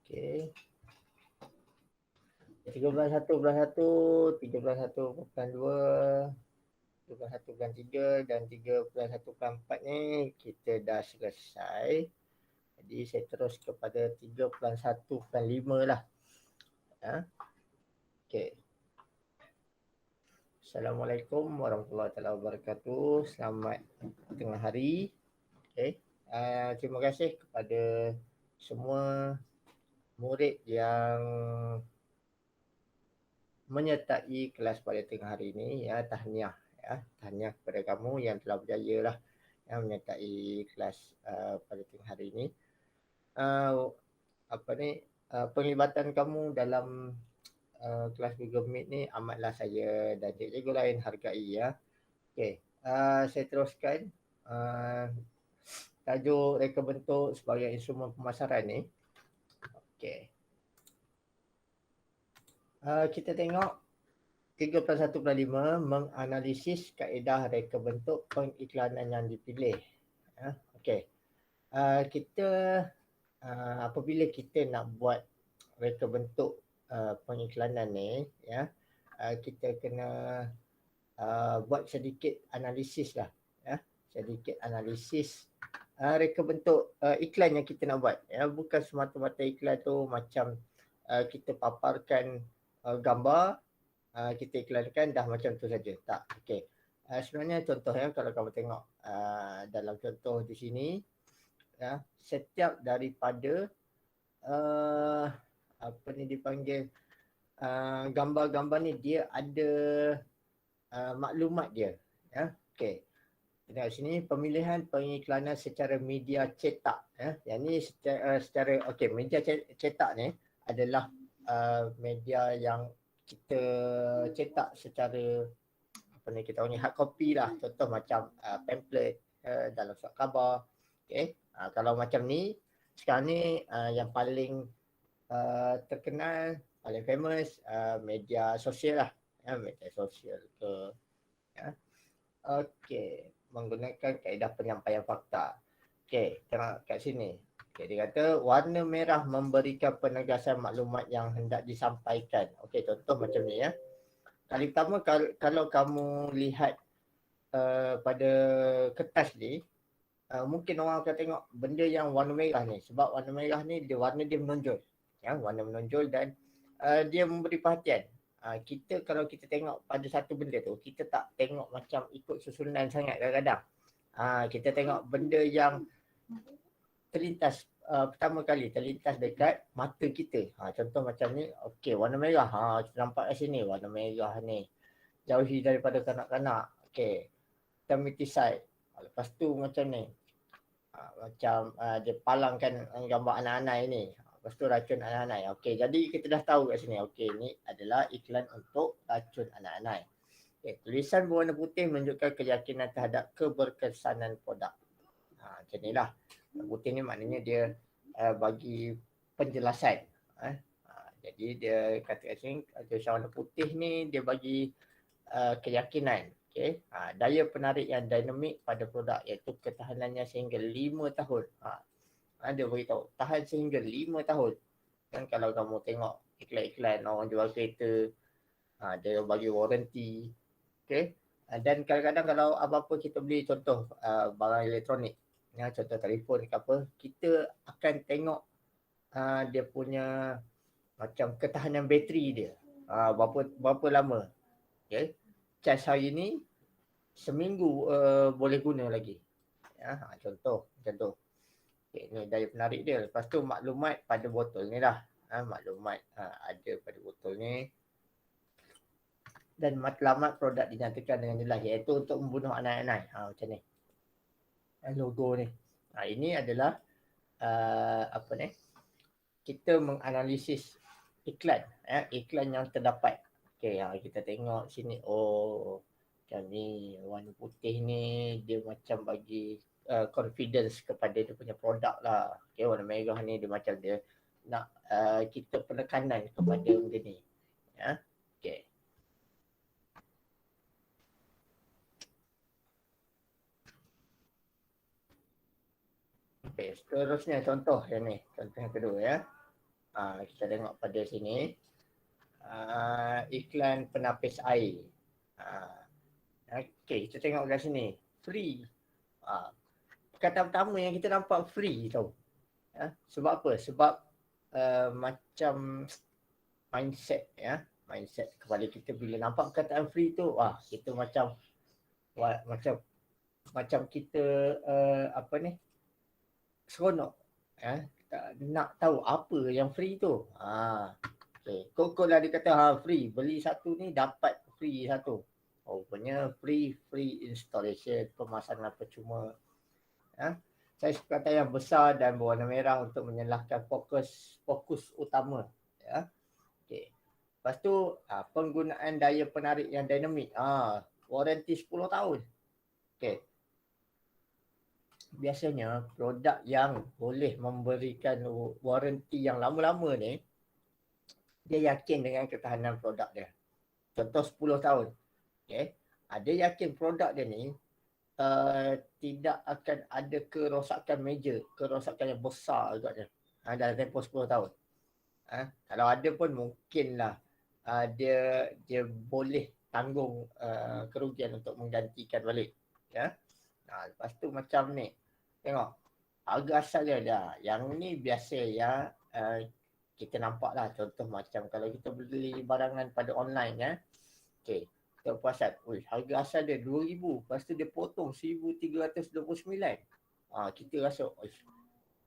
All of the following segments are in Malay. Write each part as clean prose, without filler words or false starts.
Okey. 13.1/1, 13.1/2, 13.1/3 dan 13.1/4 ni kita dah selesai. Jadi saya terus kepada 13.1/5 lah. Ya. Okey. Assalamualaikum warahmatullahi wabarakatuh. Selamat tengah hari. Okey. Terima kasih kepada semua murid yang menyertai kelas pada tengah hari ini. Ya, tahniah. Ya, tahniah kepada kamu yang telah berjaya lah yang menyertai kelas pada tengah hari ini. Penglibatan kamu dalam kelas Google Meet ni amatlah saya dan cikgu lain hargai ya. Okey, saya teruskan tajuk reka bentuk sebagai instrumen pemasaran ni. Okey. Kita tengok 13.1/5 menganalisis kaedah reka bentuk pengiklanan yang dipilih. Okey. Kita apabila kita nak buat reka bentuk pengiklanan ni ya, kita kena buat sedikit analisis lah ya, sedikit analisis reka bentuk iklan yang kita nak buat ya. Bukan semata-mata iklan tu macam kita paparkan gambar, kita iklankan dah macam tu saja. Tak. Okey. Sebenarnya contoh ya, kalau kamu tengok dalam contoh di sini ya, setiap daripada apa ni dipanggil gambar-gambar ni dia ada maklumat dia ya. Okey. Tengok sini pemilihan pengiklanan secara media cetak ya. Yang ni secara okey, media cetak ni adalah media yang kita cetak secara apa ni kita panggil hard copy lah. Contoh macam pamphlet dalam surat khabar. Okey. Kalau macam ni sekarang ni yang paling terkenal, paling famous media sosial lah ya, media sosial ke ya. Okey, menggunakan kaedah penyampaian fakta. Okey, tengok kat sini. Okey, dia kata warna merah memberikan penegasan maklumat yang hendak disampaikan. Okey, contoh macam ni ya. Kali pertama kalau kamu lihat pada kertas ni, mungkin orang akan tengok benda yang warna merah ni. Sebab warna merah ni warna dia menonjol. Ya, warna menonjol dan dia memberi perhatian. Kita kalau kita tengok pada satu benda tu, kita tak tengok macam ikut susunan sangat kadang-kadang. Kita tengok benda yang terlintas pertama kali terlintas dekat mata kita. Contoh macam ni, okey, warna merah. Kita nampak kat sini warna merah ni. Jauhi daripada kanak-kanak. Okey. Termiticide. Lepas tu macam ni. Macam dia palangkan gambar anak-anak ini. Lepas tu racun anak-anak. Okey, jadi kita dah tahu kat sini. Okey, ni adalah iklan untuk racun anak-anak. Okay. Tulisan berwarna putih menunjukkan keyakinan terhadap keberkesanan produk. Macam ni lah. Putih ni maknanya dia bagi penjelasan. Jadi dia kata kat sini, tulisan warna putih ni dia bagi keyakinan. Okay. Daya penarik yang dinamik pada produk iaitu ketahanannya sehingga 5 tahun. Dia beritahu tahan sehingga 5 tahun. Kan kalau kamu tengok iklan-iklan orang jual kereta, dia bagi warranty. Okay. Dan kadang-kadang kalau apa-apa kita beli contoh barang elektronik, ya, contoh telefon ke apa, kita akan tengok dia punya macam ketahanan bateri dia. Berapa lama. Okay. Cas hari ni seminggu boleh guna lagi. Ya, contoh macam tu. Okay, ni daya penarik dia. Lepas tu maklumat pada botol ni lah. Maklumat ada pada botol ni. Dan matlamat produk dinyatakan dengan jelas iaitu untuk membunuh anak-anak. Macam ni. Logo ni. Ini adalah apa ni? Kita menganalisis iklan. Iklan yang terdapat. Okay, kita tengok sini. Oh, macam ni. Warna putih ni dia macam bagi confidence kepada dia punya produk lah. Okay, warna merah ni dia macam dia nak kita penekanan kepada benda ni. Ya. Okay. Okay, seterusnya contoh yang ni. Contoh yang kedua ya. Kita tengok pada sini. Iklan penapis air. Okey, kita tengok kat sini. Free. Perkataan pertama yang kita nampak free tau. Sebab apa? Sebab macam mindset mindset kepada kita bila nampak perkataan free tu, kita macam kita seronok. Nak tahu apa yang free tu. Okay. Kok lah dia kata free, beli satu ni dapat free satu. Rupanya free installation, pemasangan percuma. Saiz perkataan yang besar dan berwarna merah untuk menyalahkan fokus utama. Okay. Lepas tu penggunaan daya penarik yang dinamik. Waranti 10 tahun. Okay. Biasanya produk yang boleh memberikan waranti yang lama-lama ni, dia yakin dengan ketahanan produk dia. Contoh 10 tahun. Okay. Dia yakin produk dia ni tidak akan ada kerosakan major, kerosakan yang besar agaknya dalam tempoh 10 tahun. Kalau ada pun mungkinlah dia boleh tanggung kerugian untuk menggantikan balik. Lepas tu macam ni. Tengok. Harga asal dia dah. Yang ni biasa kita nampak lah. Contoh macam kalau kita beli barangan pada online okay. Kita perasan, harga asal dia 2,000. Lepas tu dia potong 1,329. Kita rasa,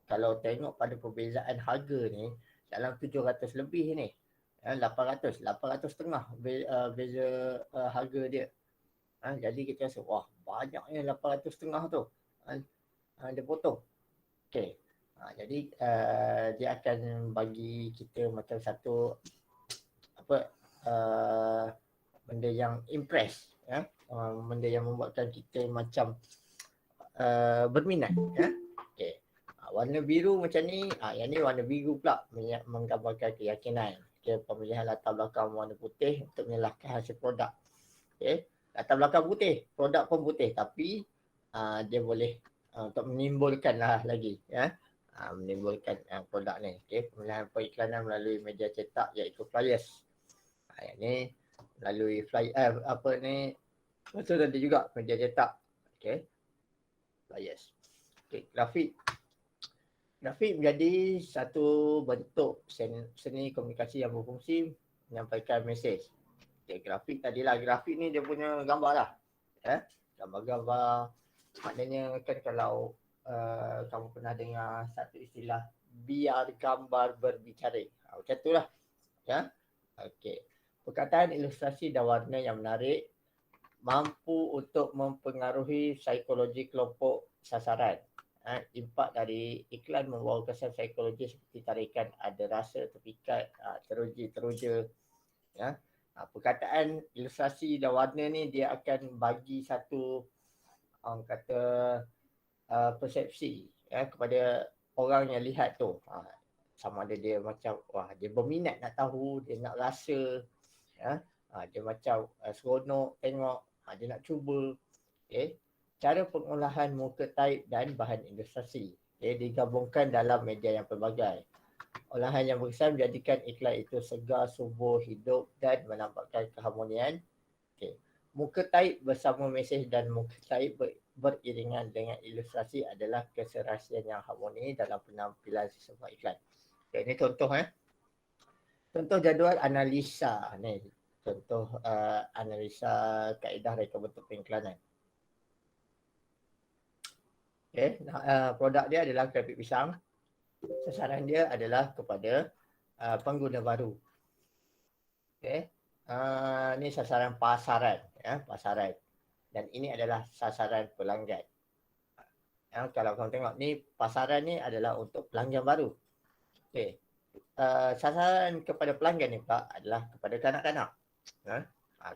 kalau tengok pada perbezaan harga ni, dalam 700 lebih ni. 800 setengah beza harga dia. Jadi kita rasa, banyaknya 800 setengah tu. Dia potong. Okay. Jadi dia akan bagi kita macam satu benda yang impress. Benda yang membuatkan kita macam berminat. Okay. Warna biru macam ni, yang ni warna biru pula menggambarkan keyakinan. Okay, pemilihan latar belakang warna putih untuk menyalahkan hasil produk. Okay. Latar belakang putih, produk pun putih, tapi dia boleh untuk menimbulkan lagi menimbulkan produk ni. Okay. Pemilihan periklanan melalui media cetak iaitu flyers. Yang ni melalui betul ada juga media cetak. Okay. Flyers. Okay. Grafik menjadi satu bentuk seni komunikasi yang berfungsi menyampaikan mesej. Okay, grafik ni dia punya gambar lah. Gambar-gambar. Maknanya kan kalau kamu pernah dengar satu istilah, biar gambar berbicara. Macam tu lah. Okay. Perkataan ilustrasi dan warna yang menarik mampu untuk mempengaruhi psikologi kelompok sasaran. Impak dari iklan membawa kesan psikologi seperti tarikan ada rasa, terpikat, teruja. Perkataan ilustrasi dan warna ni dia akan bagi satu persepsi kepada orang yang lihat tu. Sama ada dia macam dia berminat nak tahu, dia nak rasa, dia macam seronok tengok, dia nak cuba. Okay. Cara pengolahan muka taib dan bahan ilustrasi digabungkan dalam media yang pelbagai. Olahan yang berkesan menjadikan iklan itu segar, subur, hidup dan menampakkan keharmonian. Okay. Muka taib bersama mesej dan muka taib beriringan dengan ilustrasi adalah keserasian yang harmoni dalam penampilan sebuah iklan. Okay, ini contoh contoh jadual analisa ni. Contoh analisa kaedah reka bentuk pengiklanan. Okay. Produk dia adalah keripik pisang. Sasaran dia adalah kepada pengguna baru. Okay. Ini sasaran pasaran. Pasaran. Dan ini adalah sasaran pelanggan. Kalau kamu tengok ni, pasaran ni adalah untuk pelanggan baru. Okay. Sasaran kepada pelanggan ni pula adalah kepada kanak-kanak.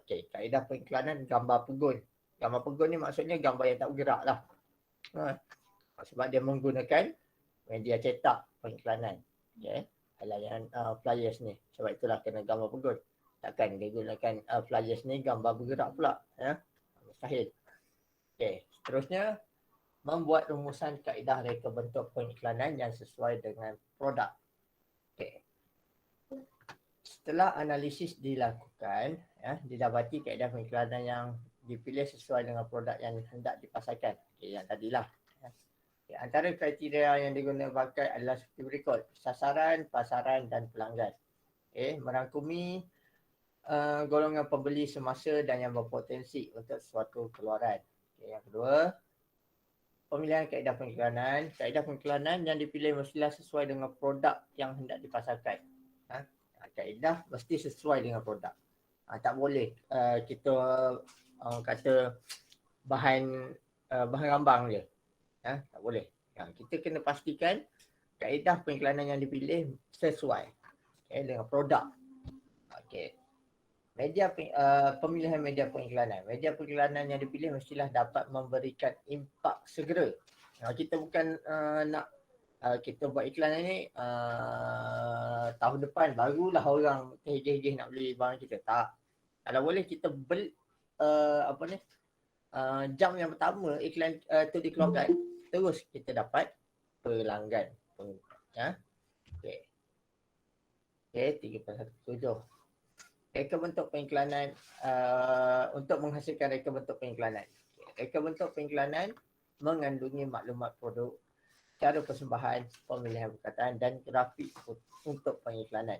Okay. Kaedah pengiklanan gambar pegun. Gambar pegun ni maksudnya gambar yang tak bergerak lah. Sebab dia menggunakan media cetak pengiklanan. Okay. Layanan flyers ni. Sebab itulah kena gambar pegun. Takkan dia gunakan flyers ni gambar bergerak pula. Mustahil. Okay. Seterusnya, membuat rumusan kaedah reka bentuk pengiklanan yang sesuai dengan produk. Okay. Setelah analisis dilakukan, didapati kaedah pengiklanan yang dipilih sesuai dengan produk yang hendak dipasarkan. Okay, yang tadilah. Okay, antara kriteria yang digunakan pakai adalah seperti berikut. Sasaran, pasaran dan pelanggan. Okay, merangkumi golongan pembeli semasa dan yang berpotensi untuk suatu keluaran. Okay, yang kedua, pemilihan kaedah pengiklanan. Kaedah pengiklanan yang dipilih mestilah sesuai dengan produk yang hendak dipasarkan. Kaedah mesti sesuai dengan produk. Tak boleh kita kata bahan rambang je. Tak boleh. Kita kena pastikan kaedah pengiklanan yang dipilih sesuai dengan produk. Okay. Pemilihan media pengiklanan. Media pengiklanan yang dipilih mestilah dapat memberikan impak segera. Kita bukan nak kita buat iklan ni tahun depan barulah orang hegeh-hegeh nak beli barang kita. Tak. Kalau boleh kita beli jam yang pertama iklan tu dikeluarkan, terus kita dapat pelanggan. Okay. Okay, 3.17. Reka bentuk pengiklanan untuk menghasilkan reka bentuk pengiklanan. Reka bentuk pengiklanan mengandungi maklumat produk, cara persembahan, pemilihan perkataan dan grafik untuk pengiklanan.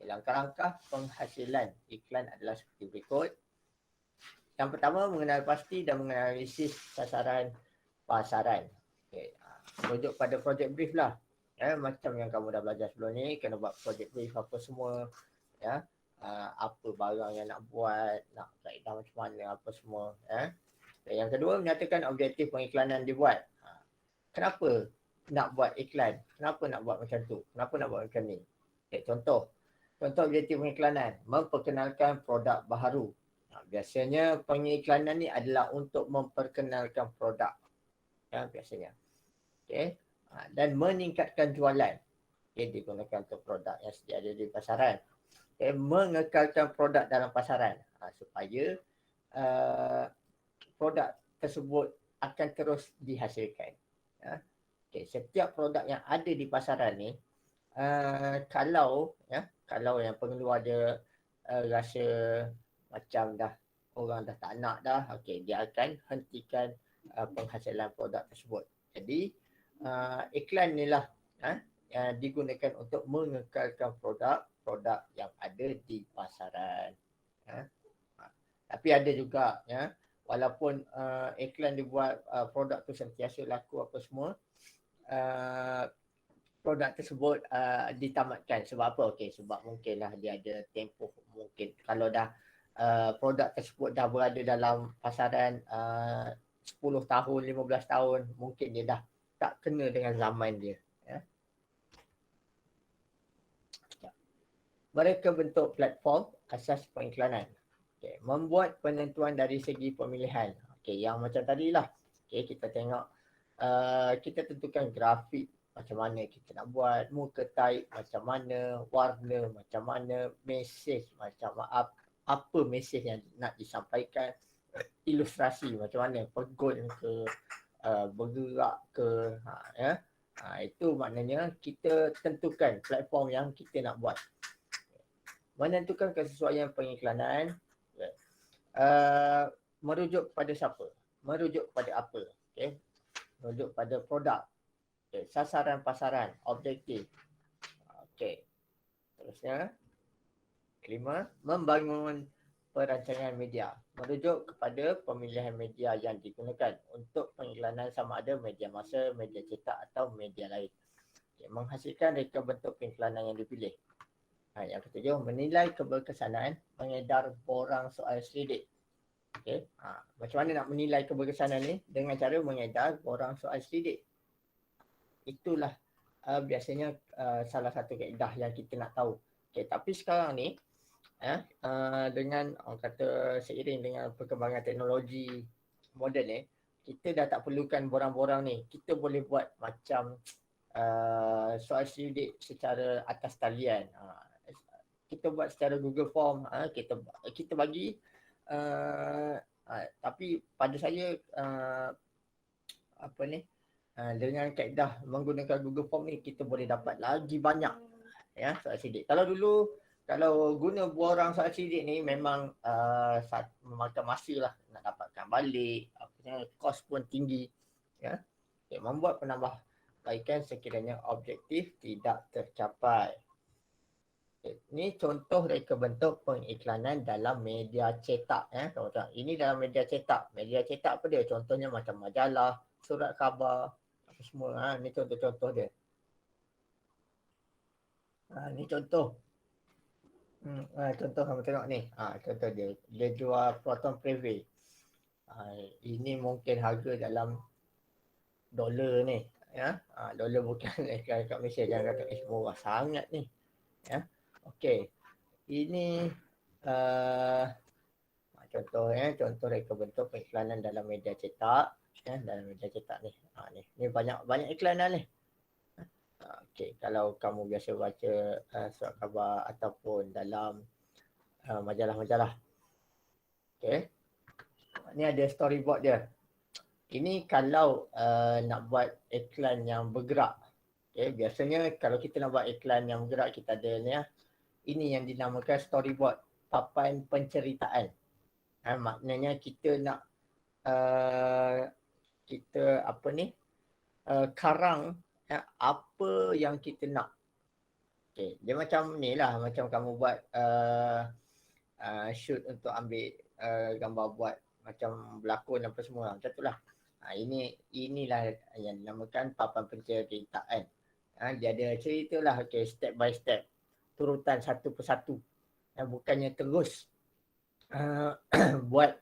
Langkah-langkah penghasilan iklan adalah seperti berikut. Yang pertama, mengenal pasti dan menganalisis sasaran pasaran. Okay. Rujuk pada project brief lah. Macam yang kamu dah belajar sebelum ni, kena buat project brief apa semua. Apa barang yang nak buat, nak kaedah macam mana, apa semua. Yang kedua, menyatakan objektif pengiklanan dibuat. Kenapa nak buat iklan? Kenapa nak buat macam tu? Kenapa nak buat macam ni? Okay, contoh objektif pengiklanan, memperkenalkan produk baharu. Biasanya pengiklanan ni adalah untuk memperkenalkan produk. Biasanya. Okay. Dan meningkatkan jualan. Okay, digunakan untuk produk yang sedia ada di pasaran. Okay, mengekalkan produk dalam pasaran supaya produk tersebut akan terus dihasilkan. Okay, setiap produk yang ada di pasaran ni, kalau yang pengeluar dia rasa macam orang dah tak nak dah, okay, dia akan hentikan penghasilan produk tersebut. Jadi iklan ni lah yang digunakan untuk mengekalkan produk yang ada di pasaran. Tapi ada juga walaupun iklan dibuat produk tu sentiasa laku apa semua, produk tersebut ditamatkan. Sebab apa? Okey, sebab mungkinlah dia ada tempoh, mungkin kalau dah produk tersebut dah berada dalam pasaran 10 tahun, 15 tahun, mungkin dia dah tak kena dengan zaman dia. Mereka bentuk platform asas pengiklanan. Okay. Membuat penentuan dari segi pemilihan. Okay, yang macam tadilah. Okay, kita tengok, kita tentukan grafik macam mana kita nak buat, muka type macam mana, warna macam mana, mesej macam apa mesej yang nak disampaikan, ilustrasi macam mana, pegun ke, bergerak ke, itu maknanya kita tentukan platform yang kita nak buat. Menentukan kesesuaian pengiklanan, merujuk kepada siapa, merujuk kepada apa, okay? Merujuk pada produk, okay. Sasaran pasaran, objektif, okay. Terusnya, kelima, membangun perancangan media, merujuk kepada pemilihan media yang digunakan untuk pengiklanan, sama ada media massa, media cetak atau media lain. Okay. Menghasilkan reka bentuk pengiklanan yang dipilih. Yang ketujuh, menilai keberkesanan mengedar borang soal selidik. Okay. Macam mana nak menilai keberkesanan ni? Dengan cara mengedar borang soal selidik. Itulah biasanya salah satu kaedah yang kita nak tahu. Okay. Tapi sekarang ni, dengan orang kata seiring dengan perkembangan teknologi moden ni, kita dah tak perlukan borang-borang ni. Kita boleh buat macam soal selidik secara atas talian. Kita buat secara Google Form, kita bagi, tapi pada saya dengan kaedah menggunakan Google Form ni kita boleh dapat lagi banyak soal sidik. Kalau dulu kalau guna borang sangat sidik ni memang memakan masa lah nak dapatkan balik, kos pun tinggi. Ya. Okay, membuat penambahbaikan sekiranya objektif tidak tercapai. Okay. Ini contoh reka bentuk pengiklanan dalam media cetak. Ya. Ini dalam media cetak. Media cetak apa dia? Contohnya macam majalah, surat khabar, apa semua. Ini contoh-contoh dia. Ini contoh. Contoh kamu tengok ni. Contoh dia. Dia jual Proton Prevay. Ini mungkin harga dalam dolar ni. Ya. Dolar bukan kat Malaysia. Jangan kata murah sangat ni. Ya. Okey. Ini contoh contoh reka bentuk pengiklanan dalam media cetak. Ya, dalam media cetak ni. Ni banyak iklanan ni. Okay, kalau kamu biasa baca surat khabar ataupun dalam majalah-majalah. Okay. Ni ada storyboard dia. Ini kalau nak buat iklan yang bergerak. Okay, biasanya kalau kita nak buat iklan yang bergerak, kita ada ni ini yang dinamakan storyboard, papan penceritaan. Maknanya kita nak karang apa yang kita nak. Okay. Dia macam ni lah, macam kamu buat shoot untuk ambil gambar buat macam berlakon apa semua. Macam tu lah. Inilah yang dinamakan papan penceritaan. Dia ada cerita lah, okay, step by step. Turutan satu persatu. Bukannya terus buat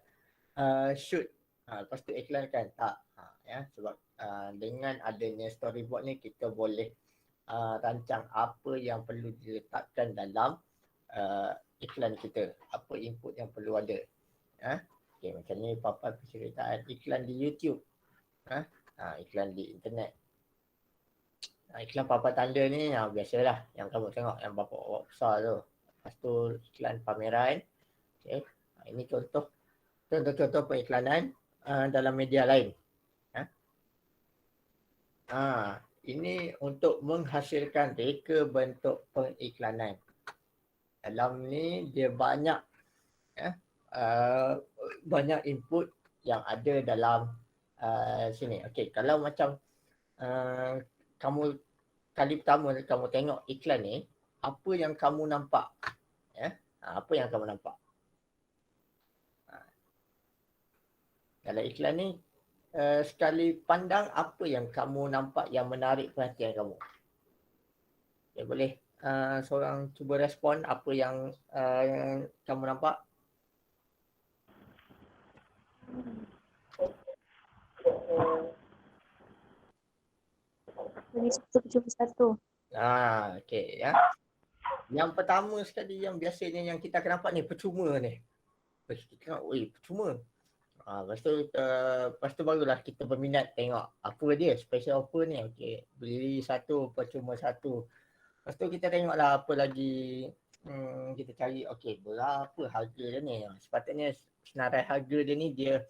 shoot. Lepas tu iklankan. Tak. Sebab dengan adanya storyboard ni kita boleh rancang apa yang perlu diletakkan dalam iklan kita, apa input yang perlu ada. Okay, macam ni papan penceritaan iklan di YouTube, iklan di internet. Iklan papan tanda ni biasalah yang kamu tengok yang bapak-bapak besar tu. Lepas tu iklan pameran. Okay. Ini contoh pengiklanan dalam media lain. Ini untuk menghasilkan reka bentuk pengiklanan. Dalam ni dia banyak banyak input yang ada dalam sini. Okey, kalau macam kamu kali pertama kamu tengok iklan ni, apa yang kamu nampak? Apa yang kamu nampak? Dalam iklan ni sekali pandang, apa yang kamu nampak yang menarik perhatian kamu? Okay, boleh seorang cuba respon apa yang kamu nampak? Beli satu cuma satu. Okay, ya. Yang pertama sekali yang biasanya yang kita akan nampak ni percuma ni. Kita tengok, percuma. Lepas tu barulah kita berminat tengok apa dia, special offer ni. Okay, beli satu percuma satu. Lepas tu kita tengoklah apa lagi kita cari. Okay, berapa harga dia ni? Sepatutnya senarai harga dia ni dia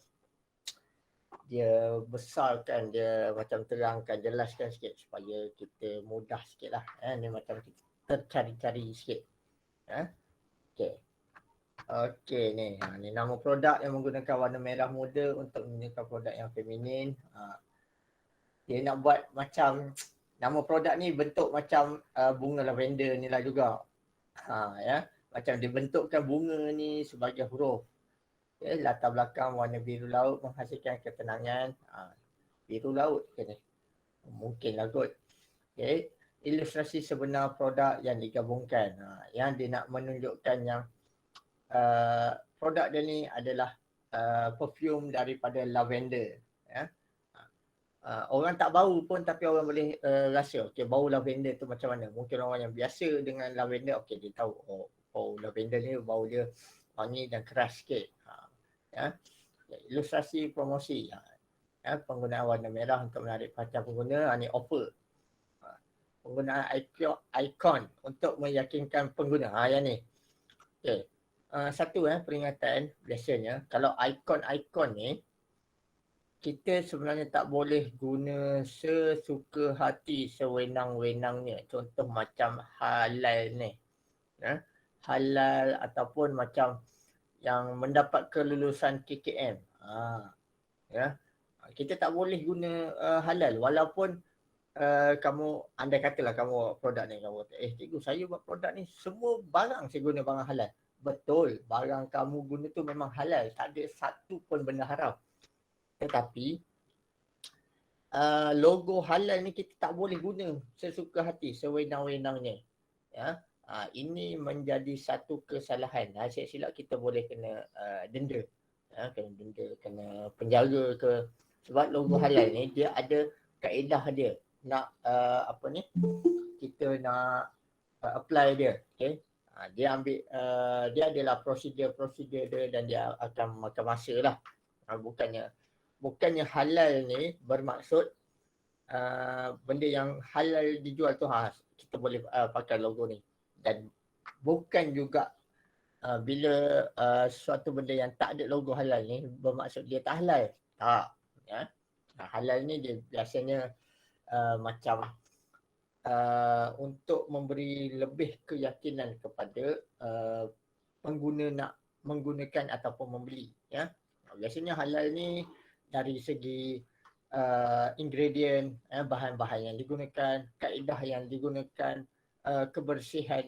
besarkan, dia macam terangkan, jelaskan sikit supaya kita mudah sikit lah. Ni macam kita tercari-cari sikit. Okay ni. Ni nama produk yang menggunakan warna merah muda untuk menunjukkan produk yang feminin. Dia nak buat macam, nama produk ni bentuk macam bunga lavender ni lah juga. Macam dia bentukkan bunga ni sebagai huruf. Okay, latar belakang warna biru laut menghasilkan ketenangan. Biru laut ke ni? Mungkinlah kot. Okay. Ilustrasi sebenar produk yang digabungkan. Yang dia nak menunjukkan yang produk dia ni adalah perfume daripada lavender. Orang tak bau pun tapi orang boleh rasa, okay, bau lavender tu macam mana. Mungkin orang yang biasa dengan lavender, okay, dia tahu bau lavender ni bau dia wangi dan keras sikit. Ilustrasi promosi. Penggunaan warna merah untuk menarik perhatian pengguna. Ini offer. Penggunaan ikon untuk meyakinkan pengguna. Yang ni. Okay. Satu peringatan biasanya, kalau ikon-ikon ni kita sebenarnya tak boleh guna sesuka hati, sewenang-wenangnya. Contoh macam halal ni. halal ataupun macam yang mendapat kelulusan KKM. Ya. Kita tak boleh guna halal walaupun kamu andai katalah kamu produk ni kamu cikgu saya buat produk ni semua barang saya guna barang halal. Betul, barang kamu guna tu memang halal, tak ada satu pun benda haram. Tetapi logo halal ni kita tak boleh guna sesuka hati, sewenang-wenangnya. Ya. Ini menjadi satu kesalahan. Silap kita boleh kena denda. Ya, kena denda, kena penjara ke. Sebab logo halal ni dia ada kaedah dia. Nak kita nak apply dia. Okay? Dia ambil, dia adalah prosedur dia dan dia akan makan masa lah. Bukannya halal ni bermaksud benda yang halal dijual tu kita boleh pakai logo ni. Dan bukan juga bila suatu benda yang tak ada logo halal ni bermaksud dia tak halal. Tak. Ya? Halal ni dia biasanya macam untuk memberi lebih keyakinan kepada pengguna nak menggunakan ataupun membeli. Ya? Biasanya halal ni dari segi ingredient, bahan-bahan yang digunakan, kaedah yang digunakan, kebersihan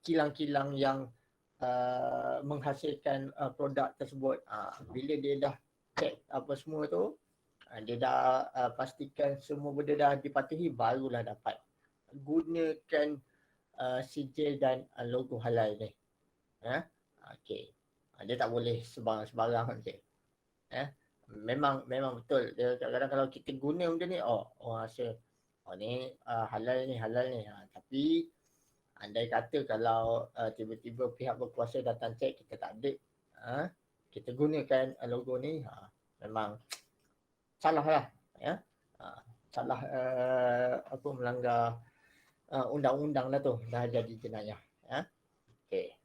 kilang-kilang yang menghasilkan produk tersebut. Bila dia dah check apa semua tu, dia dah pastikan semua benda dah dipatuhi, barulah dapat gunakan sijil dan logo halal ni. Okay. Dia tak boleh sebarang-sebarang je. Memang betul. Kadang-kadang kalau kita guna benda ni, orang rasa ni halal ni. Tapi andai kata kalau tiba-tiba pihak berkuasa datang cek, kita tak ada, kita gunakan logo ni, memang salah lah. Ya? Salah melanggar undang-undang lah tu, dah jadi jenayah. Okay.